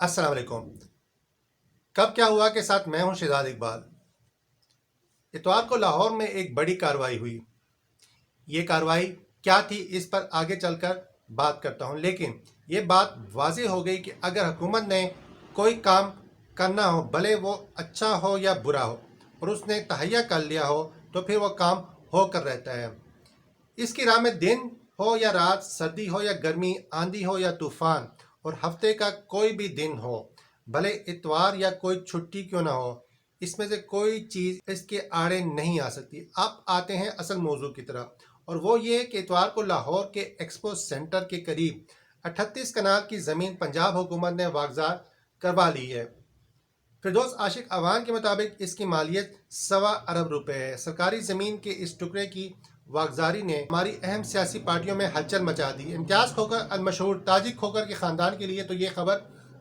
अस्सलाम वालेकुम। कब क्या हुआ के साथ मैं हूं शहजाद इकबाल। इतवार को लाहौर में एक बड़ी कार्रवाई हुई। ये कार्रवाई क्या थी इस पर आगे चलकर बात करता हूं, लेकिन ये बात वाज़ेह हो गई कि अगर हुकूमत ने कोई काम करना हो, भले वो अच्छा हो या बुरा हो, और उसने तहैया कर लिया हो तो फिर वो काम होकर रहता है। इसकी राह में दिन हो या रात, सर्दी हो या गर्मी, आंधी हो या तूफान, और हफ्ते का कोई भी दिन हो, भले इतवार या कोई छुट्टी क्यों ना हो, इसमें से कोई चीज़ इसके आड़े नहीं आ सकती। अब आते हैं असल मौजू की तरफ, और वो ये कि इतवार को लाहौर के एक्सपो सेंटर के करीब 38 कनाल की ज़मीन पंजाब हुकूमत ने वागजार करवा ली है। फिरदौस आशिक अवान के मुताबिक इसकी मालियत 1.25 अरब रुपए है। सरकारी ज़मीन के इस टुकड़े की वागजारी ने हमारी अहम सियासी पार्टियों में हलचल मचा दी। इम्तियाज़ खोकर अलमशहूर ताजिक खोकर के ख़ानदान के लिए तो ये खबर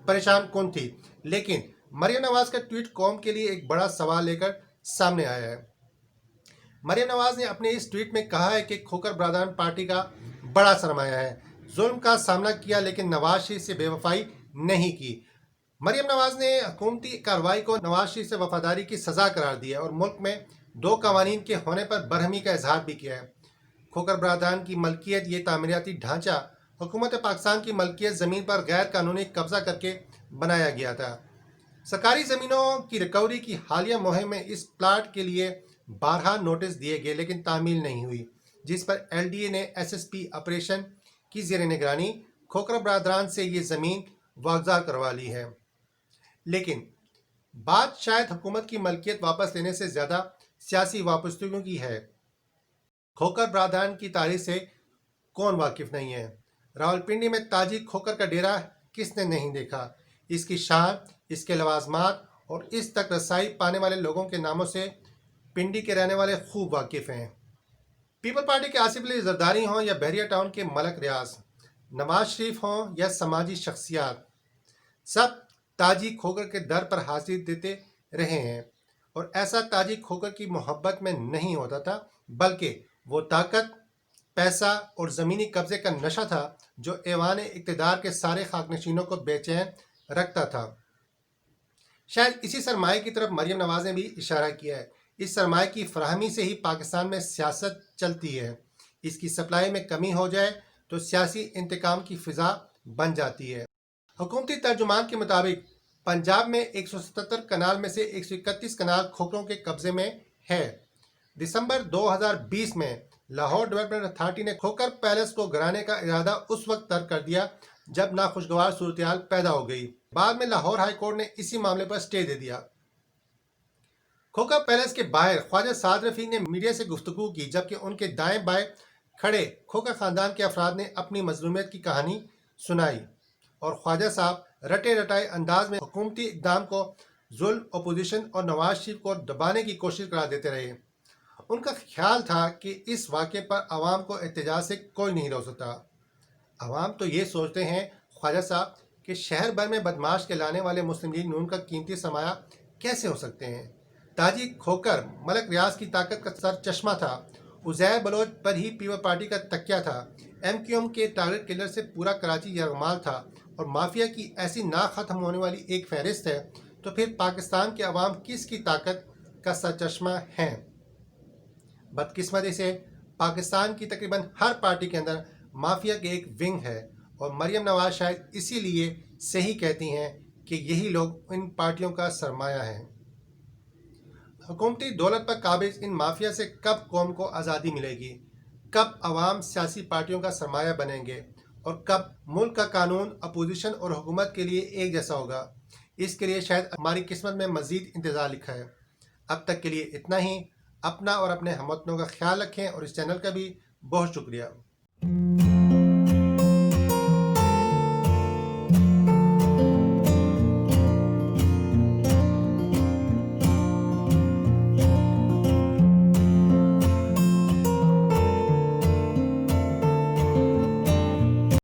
परेशान कौन थी, लेकिन मरियम नवाज़ का ट्वीट कौम के लिए एक बड़ा सवाल लेकर सामने आया है। मरियम नवाज़ ने अपने इस ट्वीट में कहा है कि खोकर बरदरान पार्टी का बड़ा सरमाया है, जुल्म का सामना किया लेकिन नवाज शरीफ से बेवफाई नहीं की। मरियम नवाज ने हुकूमती कार्रवाई को नवाज शरीफ से वफादारी की सजा करार दिया और मुल्क में दो कवानीन के होने पर बरहमी का इजहार भी किया है। खोकर बरदरान की मलकियत ये तामीराती ढांचा हुकूमत पाकिस्तान की मलकियत ज़मीन पर गैर कानूनी कब्जा करके बनाया गया था। सरकारी ज़मीनों की रिकवरी की हालिया मुहिम में इस प्लाट के लिए बारहा नोटिस दिए गए लेकिन तामील नहीं हुई, जिस पर LDA ने SSP ऑपरेशन की ज़ेर निगरानी खोकर बरदरान से ये ज़मीन वागजार करवा ली है। लेकिन बात शायद हुकूमत की मलकियत वापस लेने से ज़्यादा सियासी वापस्तगियों की है। खोकर बरदरान की तारीख से कौन वाकिफ नहीं है? रावलपिंडी में ताजी खोकर का डेरा किसने नहीं देखा? इसकी शान, इसके लवाजमात और इस तक रसाई पाने वाले लोगों के नामों से पिंडी के रहने वाले खूब वाकिफ हैं। पीपल पार्टी के आसिफ अली जरदारी हों या बहरिया टाउन के मलक रियाज, नवाज शरीफ हों या समाजी शख्सियात, सब ताजी खोकर के दर पर हाजिर देते रहे हैं। और ऐसा ताजी खोकर की मोहब्बत में नहीं होता था, बल्कि वो ताकत, पैसा और ज़मीनी कब्जे का नशा था जो ऐवान इक़्तिदार के सारे खाकनशीनों को बेचैन रखता था। शायद इसी सरमाए की तरफ मरियम नवाज ने भी इशारा किया है। इस सरमाए की फराहमी से ही पाकिस्तान में सियासत चलती है। इसकी सप्लाई में कमी हो जाए तो सियासी इंतकाम की फ़िज़ा बन जाती है। हुकूमती तर्जुमान के मुताबिक पंजाब में 177 कनाल में से 131 कनाल खोखरों के कब्जे में है। दिसंबर 2020 में लाहौर डेवलपमेंट अथॉरिटी ने खोकर पैलेस को गिराने का इरादा उस वक्त तर्क कर दिया जब नाखुशगवार सूरत पैदा हो गई। बाद में लाहौर हाई कोर्ट ने इसी मामले पर स्टे दे दिया। खोकर पैलेस के बाहर ख्वाजा साद रफी ने मीडिया से गुफ्तगू की, जबकि उनके दाएं बाएं खड़े खोकर खानदान के अफराद ने अपनी मजलूमियत की कहानी सुनाई और ख्वाजा साहब रटे रटाए अंदाज में हुकूमती इकदाम को जुल्म, अपोजिशन और नवाज शरीफ को दबाने की कोशिश करा देते रहे। उनका ख्याल था कि इस वाक़े पर आवाम को एहतजाज से कोई नहीं रोक सकता। आवाम तो ये सोचते हैं ख्वाजा साहब कि शहर भर में बदमाश कहलाने वाले मुस्लिम लीग नून का कीमती सरमाया कैसे हो सकते हैं। ताजी खोकर मलक रियाज की ताकत का सर चश्मा था। उज़ैर बलोच पर ही पीपल पार्टी का तकिया था। MQM के टारगेट किलर से पूरा कराची यरगमाल था और माफिया की ऐसी ना ख़त्म होने वाली एक फहरिस्त है, तो फिर पाकिस्तान के अवाम किसकी ताकत का सरचश्मा हैं? बदकिस्मती से पाकिस्तान की तकरीबन हर पार्टी के अंदर माफिया के एक विंग है और मरियम नवाज शायद इसीलिए सही कहती हैं कि यही लोग इन पार्टियों का सरमाया है। हुकूमती दौलत पर काबिज इन माफिया से कब कौम को आज़ादी मिलेगी? कब अवाम सियासी पार्टियों का सरमाया बनेंगे? और कब मुल्क का कानून अपोजिशन और हुकूमत के लिए एक जैसा होगा? इसके लिए शायद हमारी किस्मत में मज़ीद इंतज़ार लिखा है। अब तक के लिए इतना ही। अपना और अपने हमवतनों का ख्याल रखें और इस चैनल का भी बहुत शुक्रिया।